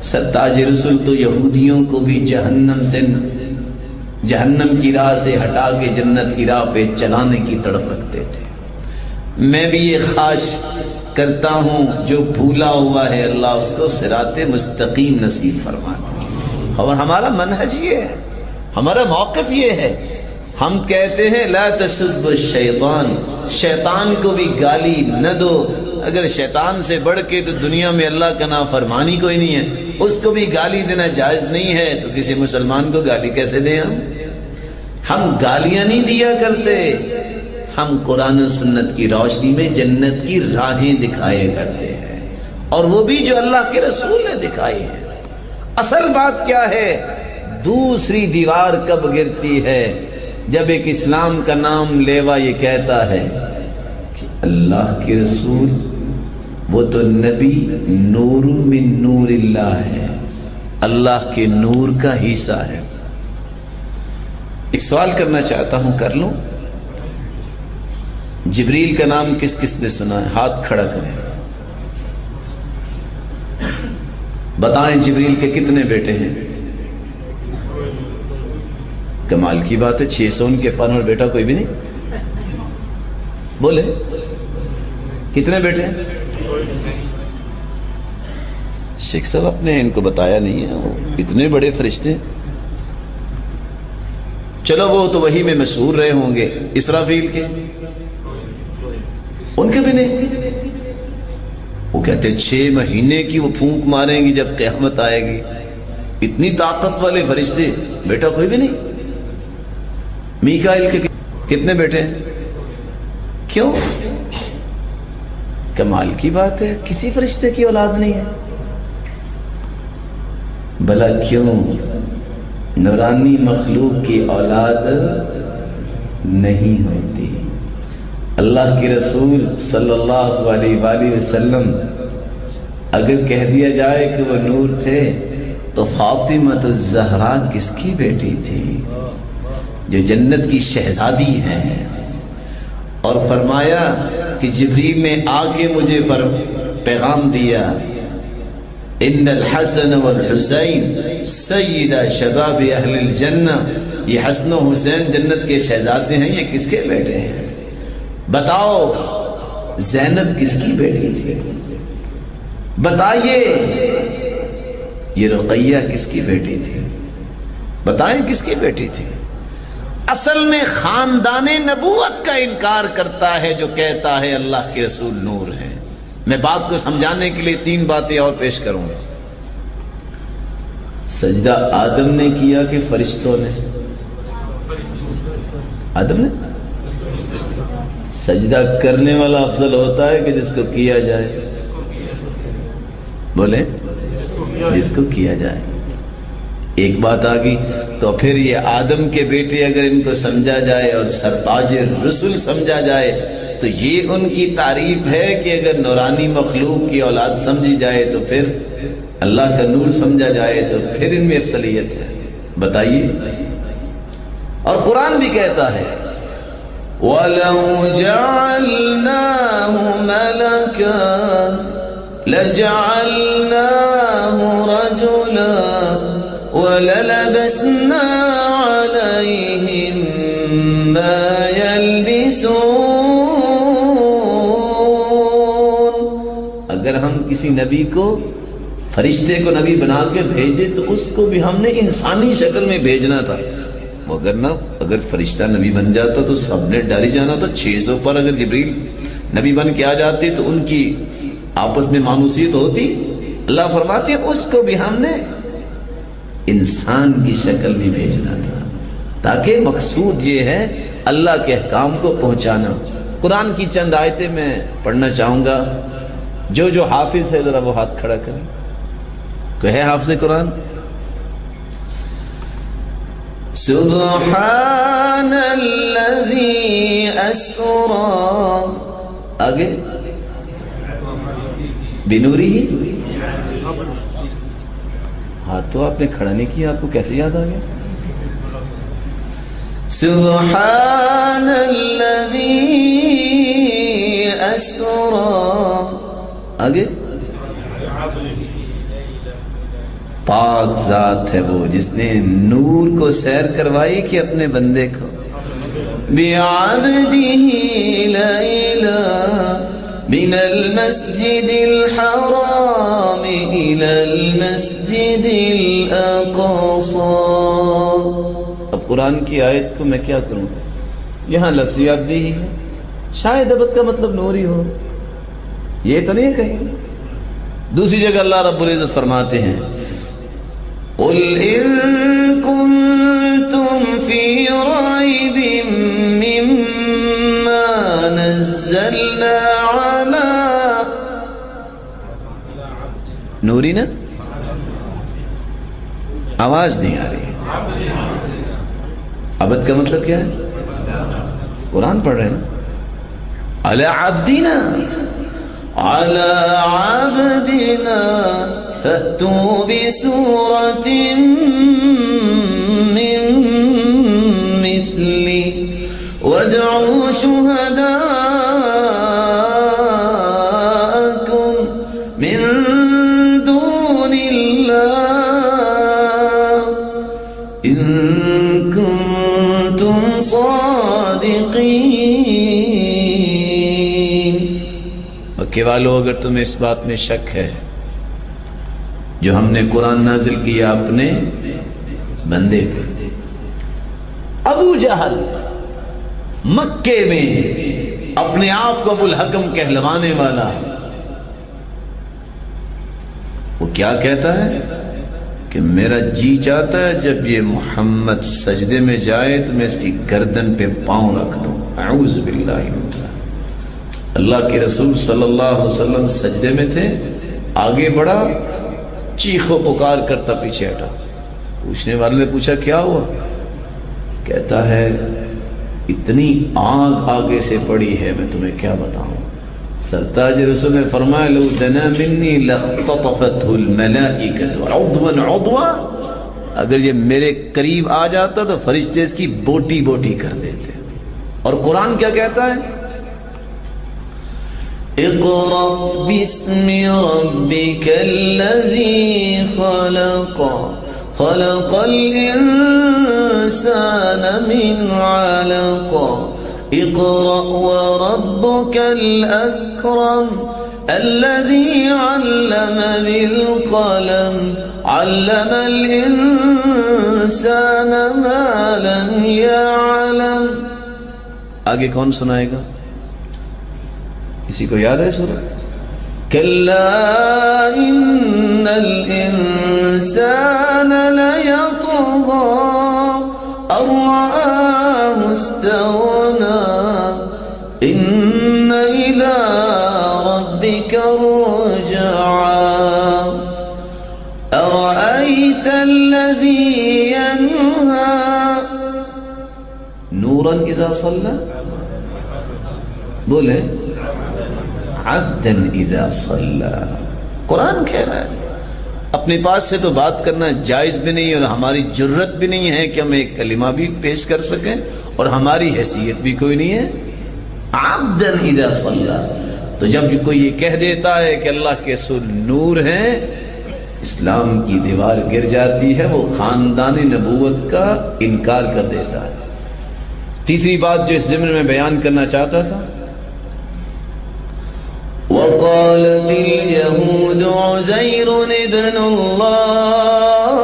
سرتاج رسول تو یہودیوں کو بھی جہنم کی راہ سے ہٹا کے جنت کی راہ پہ چلانے کی تڑپ رکھتے تھے۔ میں بھی یہ خواہش کرتا ہوں جو بھولا ہوا ہے اللہ اس کو صراط مستقیم نصیب فرما دے۔ اور ہمارا منہج یہ ہے، ہمارا موقف یہ ہے، ہم کہتے ہیں لا تسبوا الشیطان، شیطان کو بھی گالی نہ دو۔ اگر شیطان سے بڑھ کے تو دنیا میں اللہ کا نافرمانی کوئی نہیں ہے، اس کو بھی گالی دینا جائز نہیں ہے، تو کسی مسلمان کو گالی کیسے دیں ہم گالیاں نہیں دیا کرتے، ہم قرآن و سنت کی روشنی میں جنت کی راہیں دکھائے کرتے ہیں، اور وہ بھی جو اللہ کے رسول نے دکھائی ہے۔ اصل بات کیا ہے؟ دوسری دیوار کب گرتی ہے؟ جب ایک اسلام کا نام لیوا یہ کہتا ہے کہ اللہ کے رسول وہ تو نبی نور من نور اللہ ہے، اللہ کے نور کا حصہ ہے۔ ایک سوال کرنا چاہتا ہوں، کر لوں؟ جبریل کا نام کس کس نے سنا ہے؟ ہاتھ کھڑا کریں، بتائیں جبریل کے کتنے بیٹے ہیں؟ کمال کی بات ہے، 600 ان کے پانوں اور بیٹا کوئی بھی نہیں؟ بولے کتنے بیٹے ہیں؟ شیخ صاحب آپ نے ان کو بتایا نہیں ہے، وہ اتنے بڑے فرشتے۔ چلو وہ تو وہی میں مشہور رہے ہوں گے، اسرافیل کے ان کے بھی نہیں۔ وہ کہتے 6 مہینے کی وہ پھونک ماریں گی جب قیامت آئے گی، اتنی طاقت والے فرشتے، بیٹا کوئی بھی نہیں۔ میکائیل کے کتنے بیٹے ہیں؟ کیوں؟ کمال کی بات ہے، کسی فرشتے کی اولاد نہیں ہے۔ بھلا کیوں؟ نورانی مخلوق کی اولاد نہیں ہوتی۔ اللہ کے رسول صلی اللہ علیہ وآلہ وسلم اگر کہہ دیا جائے کہ وہ نور تھے تو فاطمہ الزہرا کس کی بیٹی تھی؟ جو جنت کی شہزادی ہیں۔ اور فرمایا کہ جبریل نے آ کے مجھے پیغام دیا، ان الحسن والحسین سیدہ شباب اہل الجنہ، یہ حسن و حسین جنت کے شہزادے ہیں، یہ کس کے بیٹے ہیں؟ بتاؤ زینب کس کی بیٹی تھی؟ بتائیے یہ رقیہ کس کی بیٹی تھی؟ بتائیں کس کی بیٹی تھی؟ اصل میں خاندان نبوت کا انکار کرتا ہے جو کہتا ہے اللہ کے رسول نور ہے۔ میں بات کو سمجھانے کے لیے 3 باتیں اور پیش کروں گا۔ سجدہ آدم نے کیا کہ فرشتوں نے؟ آدم نے۔ سجدہ کرنے والا افضل ہوتا ہے کہ جس کو کیا جائے؟ بولے جس کو کیا جائے۔ ایک بات آگئی تو پھر یہ آدم کے بیٹے اگر ان کو سمجھا جائے اور سرتاج رسول سمجھا جائے تو یہ ان کی تعریف ہے کہ اگر نورانی مخلوق کی اولاد سمجھی جائے تو پھر اللہ کا نور سمجھا جائے تو پھر ان میں افضلیت ہے۔ بتائیے۔ اور قرآن بھی کہتا ہے وَلَوْ جَعَلْنَاهُ مَلَكًا لَجَعَلْنَاهُ رَجُلًا وَلَلَبَسْنَا عَلَيْهِمْ مَا يَلْبِسُونَ۔ اگر ہم کسی نبی کو، فرشتے کو نبی بنا کے بھیج دے تو اس کو بھی ہم نے انسانی شکل میں بھیجنا تھا۔ اگر فرشتہ نبی بن جاتا تو سب نے ڈر ہی جانا تھا۔ 600 پر اگر جبریل نبی بن کے آ جاتے تو ان کی آپس میں مانوسیت ہوتی۔ اللہ فرماتے ہیں اس کو بھی ہم نے انسان کی شکل میں بھیجنا تھا، تاکہ مقصود یہ ہے اللہ کے احکام کو پہنچانا۔ قرآن کی چند آیتیں میں پڑھنا چاہوں گا، جو حافظ ہے ذرا وہ ہاتھ کھڑا کریں۔ کوئی ہے حافظ قرآن؟ سبحان الذی اسرا، آگے بنوری ہی۔ ہاتھ تو آپ نے کھڑا نہیں کیا، آپ کو کیسے یاد آ گیا؟ سبحان الذی اسرا، آگے پاک ذات ہے وہ جس نے نور کو سیر کروائی کہ اپنے بندے کو بعبده لیلا من المسجد الحرام الى المسجد الاقصى. اب قرآن کی آیت کو میں کیا کروں؟ یہاں لفظی عبدی ہی ہے، شاید عبد کا مطلب نور ہی ہو، یہ تو نہیں کہیں. دوسری جگہ اللہ رب العزت فرماتے ہیں قل ان کنتم فی ریب مما نزلنا علی نوری نا آواز نہیں آ رہی. عبد کا مطلب کیا ہے؟ قرآن پڑھ رہے ہیں علی عبدنا علی عبدنا فأتوا بسورة من مثله وادعوا شهداءكم من دون الله إن كنتم صادقين. مکے والو اگر تمہیں اس بات میں شک ہے جو ہم نے قرآن نازل کیا اپنے بندے پہ. ابو جہل مکے میں اپنے آپ کو ابو الحکم کہلوانے والا، وہ کیا کہتا ہے کہ میرا جی چاہتا ہے جب یہ محمد سجدے میں جائے تو میں اس کی گردن پہ پاؤں رکھ دوں. اعوذ باللہ من ذالک. اللہ کے رسول صلی اللہ علیہ وسلم سجدے میں تھے، آگے بڑھا، چیخ و پکار کرتا پیچھے ہٹا. پوچھنے والے نے پوچھا کیا ہوا؟ کہتا ہے اتنی آگ آگے سے پڑی ہے میں تمہیں کیا بتاؤں. سرتاج رسول نے فرمایا لو دنا منی لاختطفته الملائکۃ عضوا عضوا، اگر یہ میرے قریب آ جاتا تو فرشتے اس کی بوٹی بوٹی کر دیتے. اور قرآن کیا کہتا ہے اقرأ باسم ربك الذي خلق خلق الإنسان من علق اقرأ وربك الأكرم الذي علم بالقلم علم الإنسان ما لم يعلم. آگے کون سنائے گا؟ کسی کو یاد ہے سورہ؟ کلا ان الانسان لیطغی ان رآہ استغنی ان الی ربک الرجعی ارأیت الذی ینہی نورا اذا صلی، بولے عبدا اذا صلی. قرآن کہہ رہا ہے اپنے پاس سے تو بات کرنا جائز بھی نہیں اور ہماری جرت بھی نہیں ہے کہ ہم ایک کلمہ بھی پیش کر سکیں اور ہماری حیثیت بھی کوئی نہیں ہے. عبدا اذا صلی. تو جب کوئی یہ کہہ دیتا ہے کہ اللہ کے رسول نور ہیں، اسلام کی دیوار گر جاتی ہے، وہ خاندان نبوت کا انکار کر دیتا ہے. تیسری بات جو اس ضمن میں بیان کرنا چاہتا تھا، وقالت اليهود عزير ابن الله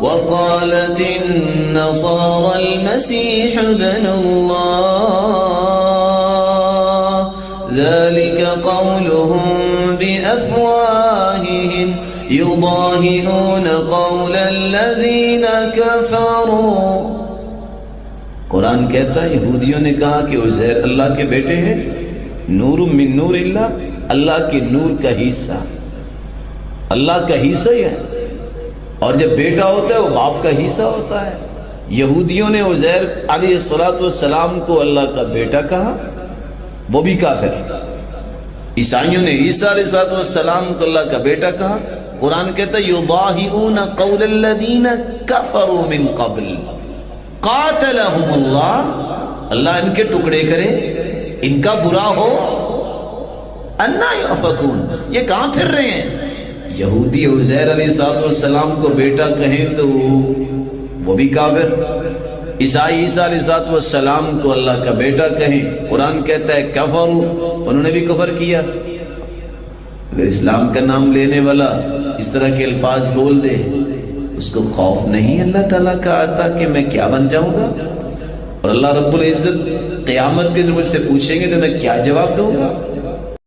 وقالت النصارى المسيح ابن الله ذلك قولهم بأفواههم يضاهئون قول الذين كفروا. قرآن کہتا ہے یہودیوں نے کہا کہ عزیر اللہ کے بیٹے ہیں، نور من نور اللہ، اللہ کے نور کا حصہ، اللہ کا حصہ ہی ہے، اور جب بیٹا ہوتا ہے وہ باپ کا حصہ ہوتا ہے. یہودیوں نے عزیر علیہ السلام کو اللہ کا بیٹا کہا، وہ بھی کافر. عیسائیوں نے عیسیٰ علیہ السلام کو اللہ کا بیٹا کہا. قرآن کہتا ہے یضاہئون قول الذین کفروا من قبل قاتلہم اللہ، اللہ ان کے ٹکڑے کرے، ان کا برا ہو. انا یؤفکون، یہ کہاں پھر رہے ہیں؟ یہودی عزیر علیہ السلام کو بیٹا کہیں تو وہ بھی کافر، عیسائی عیسیٰ علیہ السلام کو اللہ کا بیٹا کہیں، قرآن کہتا ہے کفروا، انہوں نے بھی کفر کیا۔ اگر اسلام کا نام لینے والا اس طرح کے الفاظ بول دے، اس کو خوف نہیں اللہ تعالیٰ کا آتا کہ میں کیا بن جاؤں گا؟ اور اللہ رب العزت قیامت کے دن مجھ سے پوچھیں گے تو میں کیا جواب دوں گا؟